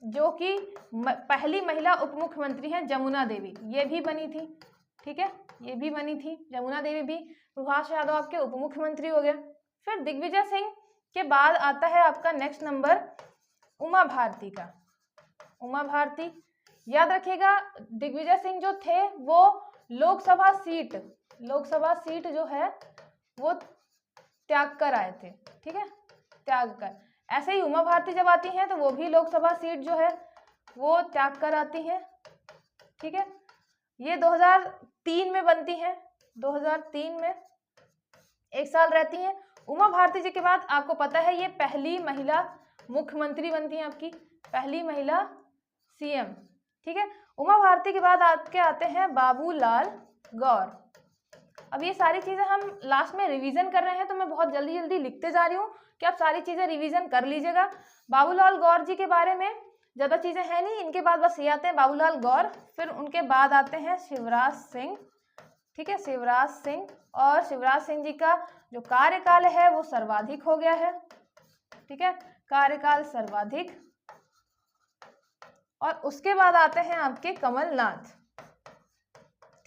S1: जो कि पहली महिला उप मुख्यमंत्री हैं जमुना देवी, ये भी बनी थी, ठीक है, ये भी बनी थी जमुना देवी भी। सुभाष यादव आपके उप मुख्यमंत्री हो गए। फिर दिग्विजय सिंह के बाद आता है आपका नेक्स्ट नंबर उमा भारती का। उमा भारती याद रखिएगा, दिग्विजय सिंह जो थे वो लोकसभा सीट जो है वो त्याग कर आए थे, ठीक है, त्याग कर। ऐसे ही उमा भारती जब आती हैं तो वो भी लोकसभा सीट जो है वो त्याग कर आती हैं, ठीक है। ये 2003 में बनती हैं, 2003 में एक साल रहती हैं। उमा भारती जी के बाद आपको पता है ये पहली महिला मुख्यमंत्री बनती हैं, आपकी पहली महिला सीएम, ठीक है। उमा भारती के बाद आपके आते हैं बाबूलाल गौर। अब ये सारी चीजें हम लास्ट में रिवीजन कर रहे हैं, तो मैं बहुत जल्दी जल्दी लिखते जा रही हूँ कि आप सारी चीजें रिवीजन कर लीजिएगा। बाबूलाल गौर जी के बारे में ज्यादा चीजें हैं नहीं, इनके बाद बस ये आते हैं बाबूलाल गौर। फिर उनके बाद आते हैं शिवराज सिंह, ठीक है, शिवराज सिंह। और शिवराज सिंह जी का जो कार्यकाल है वो सर्वाधिक हो गया है, ठीक है, कार्यकाल सर्वाधिक। और उसके बाद आते हैं आपके कमलनाथ,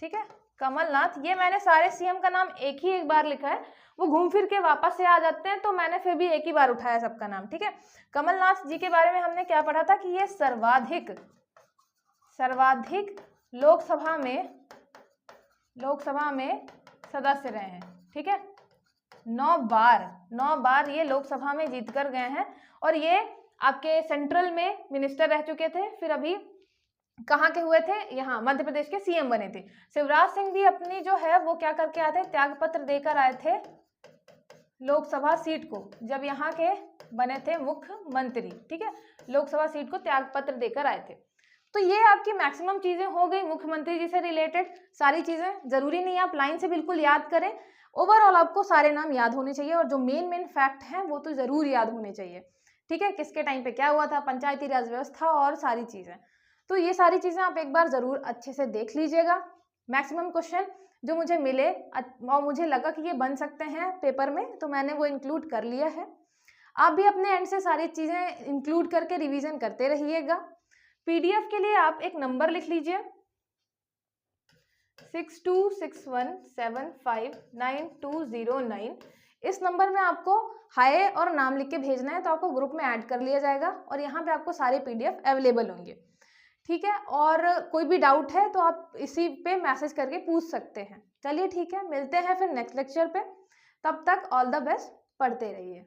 S1: ठीक है, कमलनाथ। ये मैंने सारे सीएम का नाम एक बार लिखा है, वो घूम फिर के वापस से आ जाते हैं, तो मैंने फिर भी एक ही बार उठाया सबका नाम, ठीक है। कमलनाथ जी के बारे में हमने क्या पढ़ा था कि ये सर्वाधिक लोकसभा में सदस्य रहे हैं, ठीक है, 9 बार ये लोकसभा में जीत कर गए हैं। और ये आपके सेंट्रल में मिनिस्टर रह चुके थे, फिर अभी कहाँ के हुए थे, यहाँ मध्य प्रदेश के सीएम बने थे। शिवराज सिंह भी अपनी जो है वो क्या करके आए थे, त्याग पत्र देकर आए थे लोकसभा सीट को, जब यहाँ के बने थे मुख्यमंत्री, ठीक है, लोकसभा सीट को त्याग पत्र देकर आए थे। तो ये आपकी मैक्सिमम चीजें हो गई मुख्यमंत्री जी से रिलेटेड सारी चीजें। जरूरी नहीं आप लाइन से बिल्कुल याद करें, ओवरऑल आपको सारे नाम याद होने चाहिए और जो मेन फैक्ट हैं वो तो जरूर याद होने चाहिए, ठीक है, किसके टाइम पे क्या हुआ था, पंचायती राज व्यवस्था और सारी चीजें। तो ये सारी चीजें आप एक बार जरूर अच्छे से देख लीजिएगा। मैक्सिमम क्वेश्चन जो मुझे मिले और मुझे लगा कि ये बन सकते हैं पेपर में, तो मैंने वो इंक्लूड कर लिया है। आप भी अपने एंड से सारी चीजें इंक्लूड करके रिवीजन करते रहिएगा। पीडीएफ के लिए आप एक नंबर लिख लीजिए 6261759209। इस नंबर में आपको हाय और नाम लिख के भेजना है, तो आपको ग्रुप में ऐड कर लिया जाएगा और यहाँ पे आपको सारे पीडीएफ अवेलेबल होंगे, ठीक है। और कोई भी डाउट है तो आप इसी पे मैसेज करके पूछ सकते हैं। चलिए ठीक है, मिलते हैं फिर नेक्स्ट लेक्चर पे। तब तक ऑल द बेस्ट, पढ़ते रहिए।